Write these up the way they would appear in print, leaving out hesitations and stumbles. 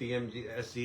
TMGSC।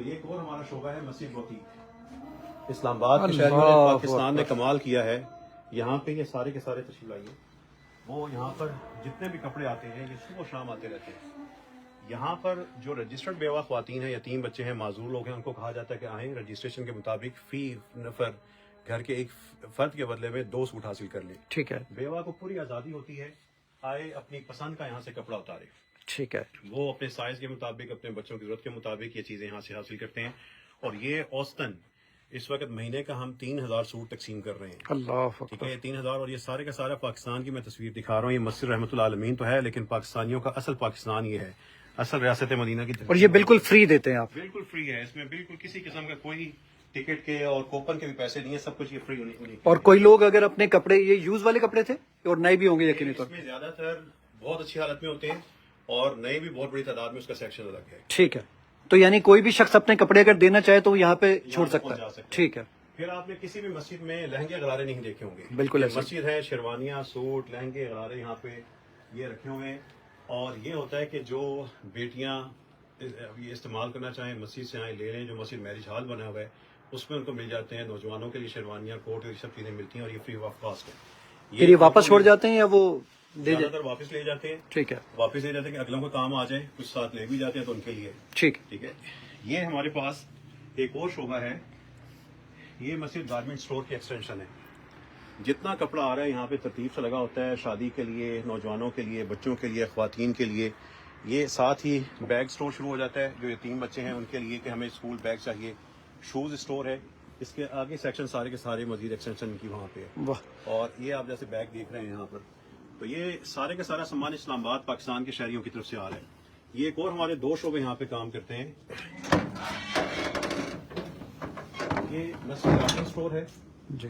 تو یہ ایک اور ہمارا شعبہ ہے مسجد بوتیق. اسلام آباد کے شہریوں نے پاکستان نے کمال کیا ہے. یہاں پہ یہ سارے کے سارے تشریف لائیے. وہ یہاں پر جتنے بھی کپڑے آتے ہیں یہ صبح و شام آتے رہتے ہیں. یہاں پر جو رجسٹرڈ بیوہ خواتین ہیں, یتیم بچے ہیں, معذور لوگ ہیں, ان کو کہا جاتا ہے کہ آئیں رجسٹریشن کے مطابق فی نفر گھر کے ایک فرد کے بدلے میں 2 سوٹ حاصل کر لیں. ٹھیک ہے. بیوہ کو پوری آزادی ہوتی ہے, آئے اپنی پسند کا یہاں سے کپڑا اتارے. ٹھیک ہے. وہ اپنے سائز کے مطابق, اپنے بچوں کی ضرورت کے مطابق یہ چیزیں یہاں سے حاصل کرتے ہیں. اور یہ اوسطاً اس وقت مہینے کا ہم 3000 سوٹ تقسیم کر رہے ہیں. اللہ ٹھیک ہے, 3000. اور یہ سارے کا سارا پاکستان کی میں تصویر دکھا رہا ہوں. یہ مسجد رحمۃ العالمین تو ہے, لیکن پاکستانیوں کا اصل پاکستان یہ ہے, اصل ریاست مدینہ کی. اور یہ بالکل فری دیتے ہیں آپ؟ بالکل فری ہے. اس میں بالکل کسی قسم کا کوئی ٹکٹ کے اور کوپن کے بھی پیسے نہیں ہیں, سب کچھ یہ فری ہونے. اور کوئی لوگ اگر اپنے کپڑے, یہ یوز والے کپڑے تھے اور نئے بھی ہوں گے یقینی طور اس میں زیادہ تر بہت اچھی حالت میں ہوتے ہیں, اور نئے بھی بہت بڑی تعداد میں اس کا سیکشن الگ ہے. ٹھیک ہے. تو یعنی کوئی بھی شخص اپنے کپڑے اگر دینا چاہے تو وہ یہاں پہ چھوڑ سکتا ہے؟ ٹھیک ہے. پھر آپ نے کسی بھی مسجد میں لہنگے غرارے نہیں دیکھے ہوں گے. بالکل مسجد ہے, شیروانیاں, سوٹ, لہنگے غرارے یہاں پہ یہ رکھے ہوئے ہیں. اور یہ ہوتا ہے کہ جو بیٹیاں یہ استعمال کرنا چاہیں مسجد سے آئیں لے لیں. جو مسجد میرج ہال بنا ہوا ہے اس میں ان کو مل جاتے ہیں. نوجوانوں کے لیے شیروانیاں, کوٹ, یہ سب چیزیں ملتی ہیں, اور یہ فری آف کاسٹ ہے. پھر یہ واپس چھوڑ جاتے ہیں یا وہ زیادہ تر واپس لے جاتے ہیں؟ ٹھیک ہے, واپس لے جاتے ہیں کہ اگلوں کا کام آ جائے, کچھ ساتھ لے بھی جاتے ہیں تو ان کے لیے. ٹھیک ٹھیک ہے. یہ ہمارے پاس ایک اور شعبہ ہے, یہ مسجد گارمنٹ سٹور کی ایکسٹینشن ہے. جتنا کپڑا آ رہا ہے یہاں پہ ترتیب سے لگا ہوتا ہے, شادی کے لیے, نوجوانوں کے لیے, بچوں کے لیے, خواتین کے لیے. یہ ساتھ ہی بیگ سٹور شروع ہو جاتا ہے جو یتیم بچے ہیں ان کے لیے, کہ ہمیں اسکول بیگ چاہیے. شوز سٹور ہے, اس کے آگے سیکشن سارے کے سارے مزید ایکسٹینشن کی وہاں پہ ہے. اور یہ آپ جیسے بیگ دیکھ رہے ہیں یہاں پر, تو یہ سارے کا سارا سامان اسلام آباد پاکستان کے شہریوں کی طرف سے آ رہا ہے. یہ ایک اور ہمارے 2 شعبے یہاں پہ کام کرتے ہیں. یہ مسجد راشن سٹور ہے جی.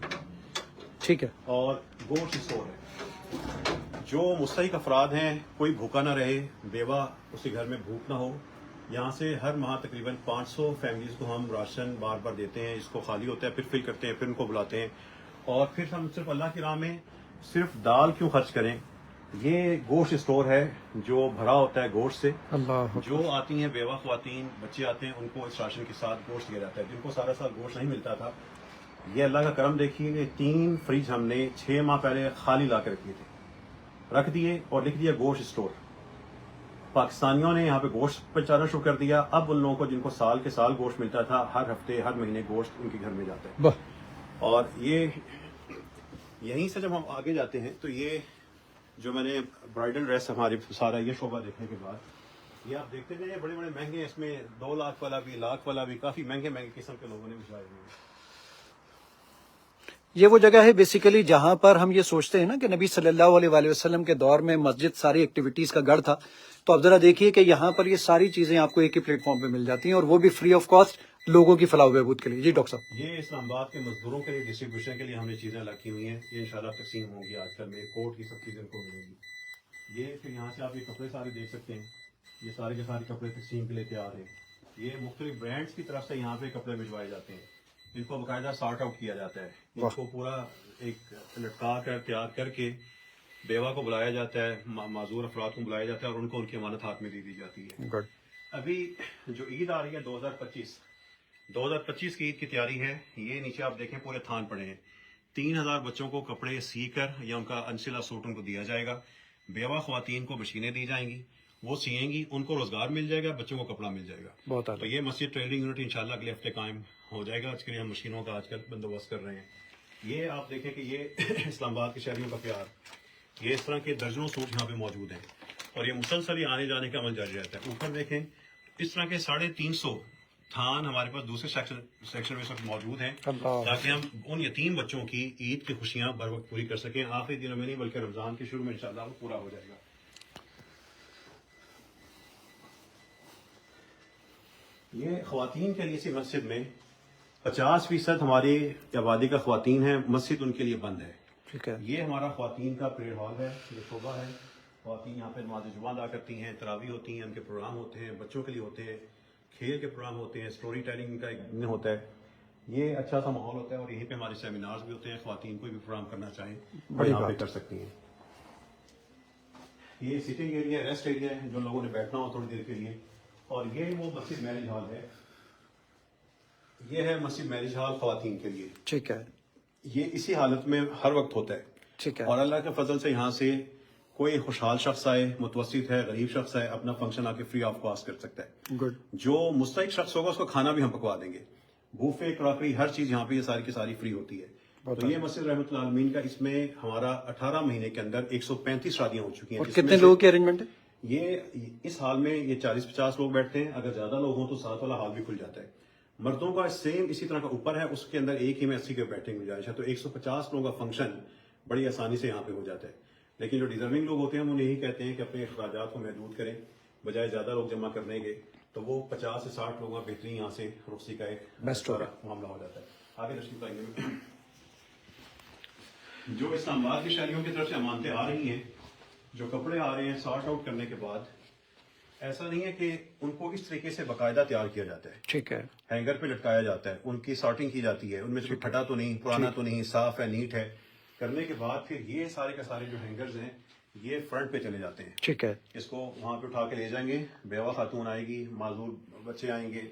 ٹھیک ہے. اور گوشت سٹور ہے. جو مستحق افراد ہیں, کوئی بھوکا نہ رہے, بیوہ اس کے گھر میں بھوک نہ ہو, یہاں سے ہر ماہ تقریباً 500 فیملیز کو ہم راشن بار بار دیتے ہیں. اس کو خالی ہوتا ہے, پھر فل کرتے ہیں, پھر ان کو بلاتے ہیں, اور پھر ہم صرف اللہ کی راہ میں صرف دال کیوں خرچ کریں. یہ گوشت سٹور ہے جو بھرا ہوتا ہے گوشت سے. اللہ جو آتی ہیں بیوہ خواتین, بچے آتے ہیں, ان کو اس راشن کے ساتھ گوشت دیا جاتا ہے. جن کو سارا سال گوشت نہیں ملتا تھا, یہ اللہ کا کرم دیکھیے کہ 3 فریج ہم نے 6 ماہ پہلے خالی لا کے رکھ دیے اور لکھ دیا گوشت سٹور. پاکستانیوں نے یہاں پہ گوشت پہنچانا شروع کر دیا. اب ان لوگوں کو جن کو سال کے سال گوشت ملتا تھا, ہر ہفتے ہر مہینے گوشت ان کے گھر میں جاتا ہے. اور یہ یہیں سے جب ہم آگے جاتے ہیں تو یہ جو میں نے برائڈل ڈریس ہمارے سارا یہ شعبہ دیکھنے کے بعد یہ آپ دیکھتے ہیں بڑے بڑے مہنگے, اس میں 2 لاکھ والا بھی, لاکھ والا بھی, کافی مہنگے قسم کے لوگوں نے بچھائے ہوئے ہیں. یہ وہ جگہ ہے بیسیکلی جہاں پر ہم یہ سوچتے ہیں نا کہ نبی صلی اللہ علیہ وآلہ وسلم کے دور میں مسجد ساری ایکٹیویٹیز کا گڑھ تھا. تو اب ذرا دیکھیے کہ یہاں پر یہ ساری چیزیں آپ کو ایک ہی پلیٹ فارم پہ مل جاتی ہیں, اور وہ بھی فری آف کاسٹ لوگوں کی فلاح و بہبود کے لیے. جی ڈاکٹر صاحب. یہ اسلام آباد کے مزدوروں کے لیے ڈسٹریبیوشن کے لیے ہم نے چیزیں الگ کی ہوئی ہیں. یہ انشاءاللہ تقسیم ہوں گی آج کل میں, کوٹ کی سب چیزیں کو ملیں گی. یہ پھر یہاں سے آپ یہ کپڑے سارے دیکھ سکتے ہیں, یہ سارے کے سارے کپڑے تقسیم کے لیے تیار ہیں. یہ مختلف برانڈز کی طرف سے یہاں پہ کپڑے بھجوائے جاتے ہیں. ان کو باقاعدہ سارٹ آؤٹ کیا جاتا ہے. ان کو پورا ایک لٹکا کر تیار کر کے بیوہ کو بلایا جاتا ہے, معذور افراد کو بلایا جاتا ہے, اور ان کو ان کی امانت ہاتھ میں دی جاتی ہے. ابھی جو عید آ رہی ہے 2025 کی عید کی تیاری ہے. یہ نیچے آپ دیکھیں پورے تھان پڑے ہیں. 3000 بچوں کو کپڑے سی کر یا ان کا انسلا سوٹ ان کو دیا جائے گا. بیوہ خواتین کو مشینیں دی جائیں گی, وہ سیئیں گی, ان کو روزگار مل جائے گا, بچوں کو کپڑا مل جائے گا. تو یہ مسجد ٹریڈنگ یونٹ انشاءاللہ اگلے ہفتے قائم ہو جائے گا. اس کے لیے ہم مشینوں کا آج کل بندوبست کر رہے ہیں. یہ آپ دیکھیں کہ یہ اسلام آباد کے شہریوں کا پیار, یہ اس طرح کے درجنوں سوٹ یہاں پہ موجود ہیں, اور یہ مسلسل ہی آنے جانے کا عمل جاری رہتا ہے. اوپر دیکھیں اس طرح کے 350 تھان ہمارے پاس دوسرے سیکشن میں اس وقت موجود ہیں, تاکہ ہم ان یتیم بچوں کی عید کی خوشیاں بر وقت پوری کر سکیں. آخری دنوں میں نہیں بلکہ رمضان کے شروع میں انشاءاللہ وہ پورا ہو جائے گا. یہ خواتین کے لیے اسی مسجد میں 50% ہماری آبادی کا خواتین ہے. مسجد ان کے لیے بند ہے. ٹھیک ہے. یہ ہمارا خواتین کا پریئر ہال ہے, یہ شعبہ ہے. خواتین یہاں پہ نماز جمعہ ادا کرتی ہیں, تراویح ہوتی ہیں, ان کے پروگرام ہوتے ہیں, بچوں کے لیے ہوتے ہیں, کھیل کے پروگرام ہوتے ہیں, سٹوری ٹیلنگ کا ایک دن ہوتا ہے. یہ اچھا سا ماحول ہوتا ہے, اور یہیں پہ ہمارے سیمینارز بھی ہوتے ہیں. خواتین کوئی بھی پروگرام کرنا چاہیں وہ یہاں پہ کر سکتی ہیں. یہ سٹنگ ایریا, ریسٹ ایریا ہے, جو لوگوں نے بیٹھنا ہو تھوڑی دیر کے لیے. اور یہ وہ مسجد میرج ہال ہے یہ ہے مسجد میرج ہال خواتین کے لیے. ٹھیک ہے. یہ اسی حالت میں ہر وقت ہوتا ہے. ٹھیک ہے. اور اللہ کے فضل سے یہاں سے کوئی خوشحال شخص آئے, متوسط ہے, غریب شخص ہے, اپنا فنکشن آ کے فری آف کاسٹ کر سکتا ہے. گڈ. جو مستحق شخص ہوگا اس کو کھانا بھی ہم پکوا دیں گے. بوفے, کراکری, ہر چیز یہاں پہ یہ ساری کی ساری فری ہوتی ہے. تو یہ مسجد رحمت اللہ عالمین کا, اس میں ہمارا 18 مہینے کے اندر 135 شادیاں ہو چکی ہیں. اور کتنے لوگوں کی ارینجمنٹ ہے؟ یہ اس ہال میں یہ 40-50 لوگ بیٹھتے ہیں. اگر زیادہ لوگ ہوں تو ساتھ والا ہال بھی کھل جاتا ہے. مردوں کا سیم اسی طرح کا اوپر ہے, اس کے اندر ایک ہی میں 80 کے بیٹھنے کی گنجائش ہے. تو 150 لوگوں کا فنکشن بڑی آسانی سے یہاں پہ ہو جاتا ہے. لیکن جو ڈیزرونگ لوگ ہوتے ہیں وہ یہی کہتے ہیں کہ اپنے اخراجات کو محدود کریں, بجائے زیادہ لوگ جمع کرنے کے, تو وہ 50 سے 60 لوگوں کا بہترین یہاں سے رخصتی کا ایک معاملہ ہو جاتا ہے. آگے تشریف لائیں گے. جو اسلام آباد کی شہریوں کی طرف سے امانتیں آ رہی ہیں, جو کپڑے آ رہے ہیں سارٹ آؤٹ کرنے کے بعد, ایسا نہیں ہے کہ ان کو اس طریقے سے باقاعدہ تیار کیا جاتا ہے. ٹھیک ہے. ہینگر پہ لٹکایا جاتا ہے, ان کی سارٹنگ کی جاتی ہے, ان میں سے کوئی پھٹا تو نہیں, پرانا تو نہیں, صاف ہے, نیٹ ہے. کرنے کے بعد پھر یہ سارے کے سارے جو ہینگرز ہیں یہ فرنٹ پہ چلے جاتے ہیں. ٹھیک ہے. اس کو وہاں پہ اٹھا کے لے جائیں گے. بیوہ خاتون آئے گی, معذور بچے آئیں گے,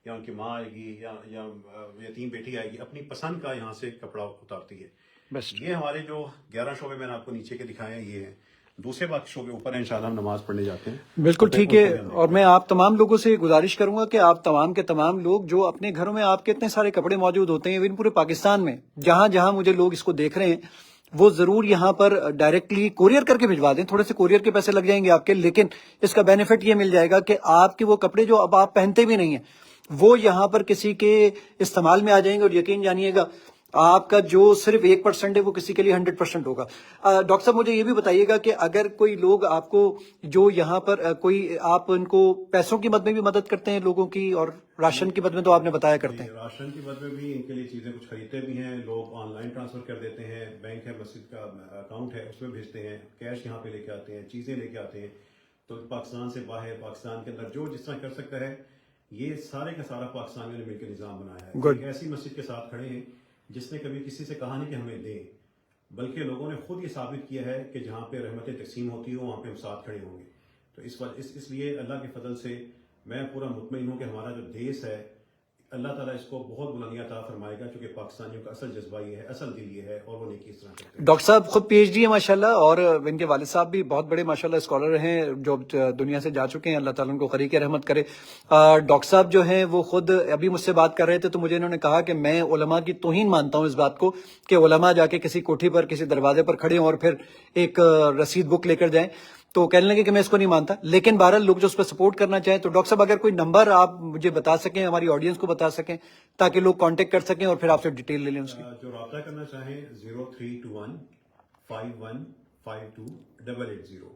یا ان کی ماں آئے گی, یا یتیم بیٹی آئے گی, اپنی پسند کا یہاں سے کپڑا اتارتی ہے. یہ ہمارے جو 11 شعبے میں نے آپ کو نیچے کے دکھائے ہیں یہ ہیں. دوسرے باقی شعبے اوپر ہیں, انشاءاللہ ہم نماز پڑھنے جاتے ہیں. بالکل ٹھیک ہے. اور میں آپ تمام لوگوں سے گزارش کروں گا کہ آپ تمام کے تمام لوگ جو اپنے گھروں میں آپ کے اتنے سارے کپڑے موجود ہوتے ہیں, ایون پورے پاکستان میں جہاں جہاں مجھے لوگ اس کو دیکھ رہے ہیں, وہ ضرور یہاں پر ڈائریکٹلی کوریئر کر کے بھجوا دیں. تھوڑے سے کوریئر کے پیسے لگ جائیں گے آپ کے, لیکن اس کا بینیفٹ یہ مل جائے گا کہ آپ کے وہ کپڑے جو اب آپ پہنتے بھی نہیں ہیں وہ یہاں پر کسی کے استعمال میں آ جائیں گے. اور یقین جانیے گا آپ کا جو صرف 1% ہے وہ کسی کے لیے 100% ہوگا. ڈاکٹر صاحب مجھے یہ بھی بتائیے گا کہ اگر کوئی لوگ آپ کو جو یہاں پر کوئی آپ ان کو پیسوں کی مد میں بھی مدد کرتے ہیں لوگوں کی, اور راشن کی مد میں تو آپ نے بتایا کرتے ہیں. راشن کی مد میں بھی ان کے لیے چیزیں کچھ خریدتے بھی ہیں لوگ, آن لائن ٹرانسفر کر دیتے ہیں, بینک ہے, مسجد کا اکاؤنٹ ہے اس میں بھیجتے ہیں, کیش یہاں پہ لے کے آتے ہیں, چیزیں لے کے آتے ہیں. تو پاکستان سے باہر, پاکستان کے اندر جو جس طرح کر سکتا ہے, یہ سارے کا سارا پاکستان نے مل کے نظام بنایا ہے. ایک ایسی مسجد کے ساتھ کھڑے ہیں جس نے کبھی کسی سے کہا نہیں کہ ہمیں دیں, بلکہ لوگوں نے خود یہ ثابت کیا ہے کہ جہاں پہ رحمتیں تقسیم ہوتی ہوں وہاں پہ ہم ساتھ کھڑے ہوں گے. تو اس لیے اللہ کے فضل سے میں پورا مطمئن ہوں کہ ہمارا جو دیس ہے اللہ تعالیٰ اس کو بہت بلندیاں عطا فرمائے گا, کیونکہ پاکستانیوں کا اصل جذبہ یہ ہے, اصل دل یہ ہے, اور وہ نیکی اس طرح کرتے ہیں. ڈاکٹر صاحب خود PhD ہے ماشاءاللہ, اور ان کے والد صاحب بھی بہت بڑے ماشاءاللہ اسکالر ہیں جو دنیا سے جا چکے ہیں. اللہ تعالیٰ ان کو قریق رحمت کرے. ڈاکٹر صاحب جو ہیں وہ خود ابھی مجھ سے بات کر رہے تھے تو مجھے انہوں نے کہا کہ میں علماء کی توہین مانتا ہوں اس بات کو کہ علماء جا کے کسی کوٹھی پر کسی دروازے پر کھڑے ہوں اور پھر ایک رسید بک لے کر جائیں. تو کہنے لگے کہ میں اس کو نہیں مانتا, لیکن بہرحال لوگ جو اس پہ سپورٹ کرنا چاہیں تو ڈاکٹر صاحب اگر کوئی نمبر آپ مجھے بتا سکیں, ہماری آڈینس کو بتا سکیں, تاکہ لوگ کانٹیکٹ کر سکیں اور پھر آپ سے ڈیٹیل لے لیں اس کی. جو رابطہ کرنا چاہیں 0321 5152 880.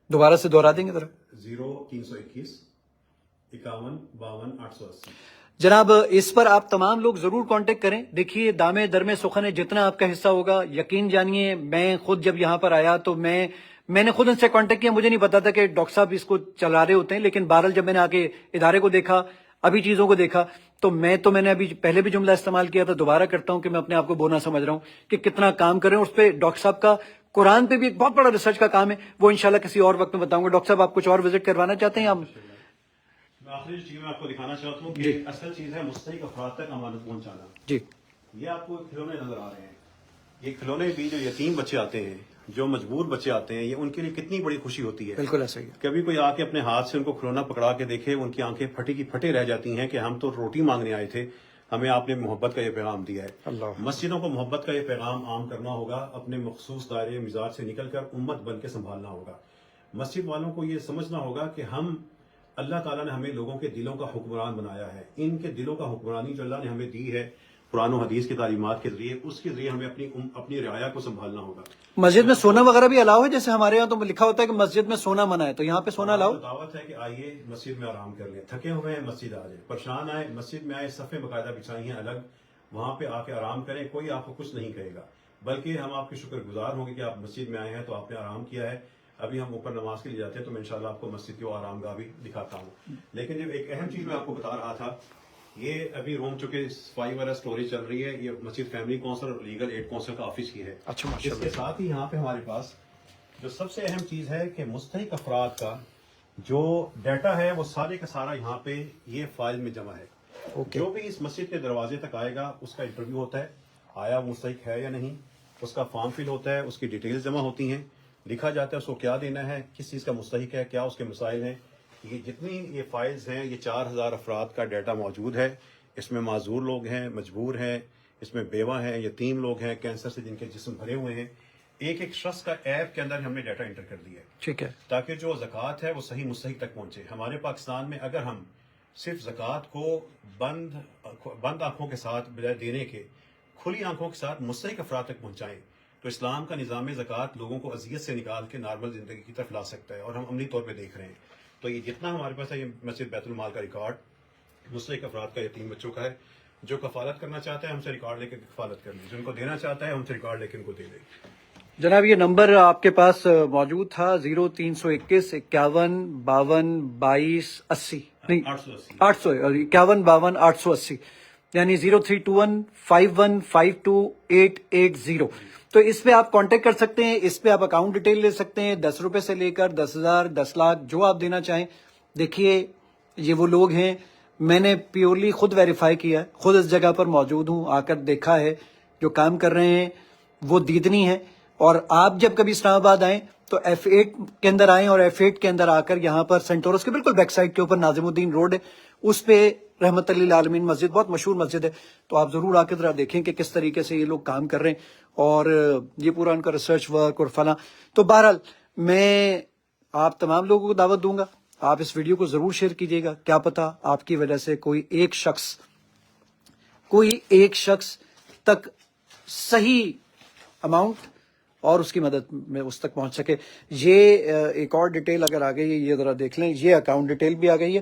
دوبارہ سے دوہرا دیں گے ذرا. 0321 51 52 880. جناب اس پر آپ تمام لوگ ضرور کانٹیکٹ کریں. دیکھیے دامے درمے سخن ہے, جتنا آپ کا حصہ ہوگا یقین جانیے. میں خود جب یہاں پر آیا تو میں نے خود ان سے کانٹیکٹ کیا, مجھے نہیں پتا تھا کہ ڈاکٹر صاحب اس کو چلا رہے ہوتے ہیں, لیکن بہرحال جب میں نے آ کے ادارے کو دیکھا, ابھی چیزوں کو دیکھا, تو میں نے ابھی پہلے بھی جملہ استعمال کیا تھا, دوبارہ کرتا ہوں کہ میں اپنے آپ کو بونا سمجھ رہا ہوں کہ کتنا کام کر رہے ہیں. اس پہ ڈاکٹر صاحب کا قرآن پہ بھی ایک بہت بڑا ریسرچ کا کام ہے, وہ انشاءاللہ کسی اور وقت میں بتاؤں گا. ڈاکٹر صاحب آپ کچھ اور وزٹ کروانا چاہتے ہیں؟ آپ آخری چیز میں آپ کو دکھانا چاہتا ہوں کہ اصل چیز ہے مستحق افراد تک امانت پہنچانا. جی, یہ آپ کو کھلونے نظر آ رہے ہیں. یہ کھلونے بھی جو یتیم بچے آتے ہیں, جو مجبور بچے آتے ہیں, یہ ان کے لیے کتنی بڑی خوشی ہوتی ہے. بالکل ایسا ہی ہے. کبھی کوئی آ کے اپنے ہاتھ سے ان کو کھلونا پکڑا کے دیکھے, ان کی آنکھیں پھٹی کی پھٹے رہ جاتی ہیں کہ ہم تو روٹی مانگنے آئے تھے, ہمیں آپ نے محبت کا یہ پیغام دیا ہے. مسجدوں کو محبت کا یہ پیغام عام کرنا ہوگا, اپنے مخصوص دائرے مزاج سے نکل کر امت بن کے سنبھالنا ہوگا. مسجد والوں کو یہ سمجھنا ہوگا کہ ہم اللہ تعالیٰ نے ہمیں لوگوں کے دلوں کا حکمران بنایا ہے. ان کے دلوں کا حکمرانی جو اللہ نے ہمیں دی ہے قرآن و حدیث کی تعلیمات کے ذریعے, اس کے ذریعے ہمیں اپنی رعایا کو سنبھالنا ہوگا. مسجد میں سونا وغیرہ بھی الاؤ ہے؟ جیسے ہمارے یہاں تو لکھا ہوتا ہے کہ مسجد میں سونا منع ہے, تو یہاں پہ سونا الاؤ؟ دعوت ہے کہ آئیے مسجد میں آرام کر لیں, تھکے ہوئے ہیں مسجد آ جائیں, پریشان آئے مسجد میں آئے, صفیں باقاعدہ بچھائی ہیں الگ, وہاں پہ آ کے آرام کریں. کوئی آپ کو کچھ نہیں کہے گا, بلکہ ہم آپ کے شکر گزار ہوں گے کہ آپ مسجد میں آئے ہیں تو آپ نے آرام کیا ہے. ابھی ہم اوپر نماز کے لیے جاتے ہیں تو میں انشاءاللہ آپ کو مسجد کی آرام گاہ بھی دکھاتا ہوں. لیکن جب ایک اہم چیز میں آپ کو بتا رہا تھا, یہ ابھی روم چونکہ صفائی وغیرہ اسٹوریج چل رہی ہے, یہ مسجد فیملی کونسل اور لیگل ایڈ کونسل کا آفس کی ہے. اس کے ساتھ ہی یہاں پہ ہمارے پاس جو سب سے اہم چیز ہے کہ مستحق افراد کا جو ڈیٹا ہے وہ سارے کا سارا یہاں پہ یہ فائل میں جمع ہے. اوکے. جو بھی اس مسجد کے دروازے تک آئے گا اس کا انٹرویو ہوتا ہے, آیا وہ مستحق ہے یا نہیں, اس کا فارم فل ہوتا ہے, اس کی ڈیٹیلز جمع ہوتی ہیں, لکھا جاتا ہے اس کو کیا دینا ہے, کس چیز کا مستحق ہے, کیا اس کے مسائل ہیں. یہ جتنی یہ فائلز ہیں, یہ 4000 افراد کا ڈیٹا موجود ہے. اس میں معذور لوگ ہیں, مجبور ہیں, اس میں بیوہ ہیں, یتیم لوگ ہیں, کینسر سے جن کے جسم بھرے ہوئے ہیں. ایک ایک شخص کا ایپ کے اندر ہم نے ڈیٹا انٹر کر دیا ہے, ٹھیک ہے. تاکہ جو زکوٰۃ ہے وہ صحیح مستحق تک پہنچے. ہمارے پاکستان میں اگر ہم صرف زکوٰۃ کو بند آنکھوں کے ساتھ بجائے دینے کے کھلی آنکھوں کے ساتھ مستحق افراد تک پہنچائیں تو اسلام کا نظام زکوٰۃ لوگوں کو اذیت سے نکال کے نارمل زندگی کی طرف لا سکتا ہے, اور ہم عملی طور پہ دیکھ رہے ہیں. تو یہ جتنا ہمارے پاس ہے, یہ مسجد بیت المال کا ریکارڈ مستحق افراد کا, یتیم بچوں کا ہے. جو کفالت کرنا چاہتا ہے ہم سے ریکارڈ لے کے کفالت کر لیں, جن کو دینا چاہتا ہے ہم سے ریکارڈ لے کے ان کو دے دیں. جناب یہ نمبر آپ کے پاس موجود تھا 0321 51 52 22 80 نہیں 800 51 52 880 یعنی 0321 51 52 880. تو اس پہ آپ کانٹیکٹ کر سکتے ہیں, اس پہ آپ اکاؤنٹ ڈیٹیل لے سکتے ہیں, 10 روپے سے لے کر 10,000 10 لاکھ جو آپ دینا چاہیں. دیکھیے یہ وہ لوگ ہیں, میں نے پیورلی خود ویریفائی کیا ہے, خود اس جگہ پر موجود ہوں, آ کر دیکھا ہے, جو کام کر رہے ہیں وہ دیدنی ہے. اور آپ جب کبھی اسلام آباد آئیں تو F8 کے اندر آئیں, اور F8 کے اندر آ کر یہاں پر سینٹورس کے بالکل بیک سائڈ کے اوپر ناظم الدین روڈ ہے, اس پہ رحمت للعالمین مسجد, بہت مشہور مسجد ہے. تو آپ ضرور آ کے ذرا دیکھیں کہ کس طریقے سے یہ لوگ کام کر رہے ہیں, اور یہ پورا ان کا ریسرچ ورک اور فلاں. تو بہرحال میں آپ تمام لوگوں کو دعوت دوں گا, آپ اس ویڈیو کو ضرور شیئر کیجیے گا. کیا پتا آپ کی وجہ سے کوئی ایک شخص تک صحیح اماؤنٹ اور اس کی مدد میں اس تک پہنچ سکے. یہ ایک اور ڈیٹیل اگر آ گئی ہے, یہ ذرا دیکھ لیں, یہ اکاؤنٹ ڈیٹیل بھی آ گئی ہے,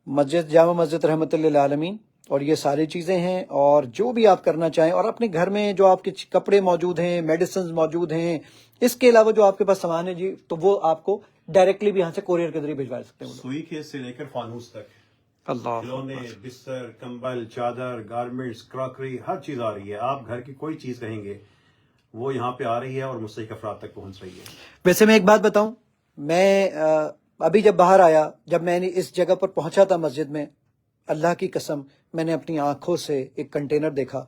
مسجد جامع مسجد رحمت للعالمین, اور یہ ساری چیزیں ہیں. اور جو بھی آپ کرنا چاہیں, اور اپنے گھر میں جو آپ کے کپڑے موجود ہیں, میڈیسنز موجود ہیں, اس کے علاوہ جو آپ کے پاس سامان ہے جی, تو وہ آپ کو ڈائریکٹلی بھی یہاں سے کوریئر کے ذریعے بھجوا سکتے ہیں. سوئی کے سے لے کر فانوس تک, اللہ کھلونے, بستر, کمبل, چادر, گارمنٹس, کراکری, ہر چیز آ رہی ہے. آپ گھر کی کوئی چیز کہیں گے وہ یہاں پہ آ رہی ہے اور مستحق افراد تک پہنچ رہی ہے. ویسے میں ایک بات بتاؤں, میں ابھی جب باہر آیا, جب میں نے اس جگہ پر پہنچا تھا مسجد میں, اللہ کی قسم میں نے اپنی آنکھوں سے ایک کنٹینر دیکھا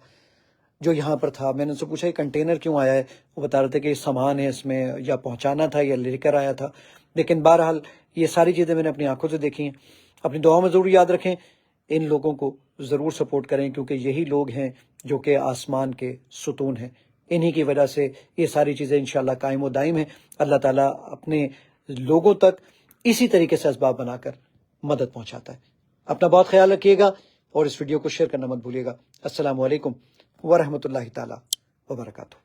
جو یہاں پر تھا. میں نے ان سے پوچھا یہ کنٹینر کیوں آیا ہے, وہ بتا رہے تھے کہ یہ سامان ہے, اس میں یا پہنچانا تھا یا لے کر آیا تھا. لیکن بہرحال یہ ساری چیزیں میں نے اپنی آنکھوں سے دیکھی ہیں. اپنی دعاؤں میں ضرور یاد رکھیں, ان لوگوں کو ضرور سپورٹ کریں, کیونکہ یہی لوگ ہیں جو کہ آسمان کے ستون ہیں. انہی کی وجہ سے یہ ساری چیزیں انشاءاللہ قائم و دائم ہیں. اللہ تعالیٰ اپنے لوگوں تک اسی طریقے سے اسباب بنا کر مدد پہنچاتا ہے. اپنا بہت خیال رکھیے گا, اور اس ویڈیو کو شیئر کرنا مت بھولیے گا. السلام علیکم ورحمۃ اللہ تعالیٰ وبرکاتہ.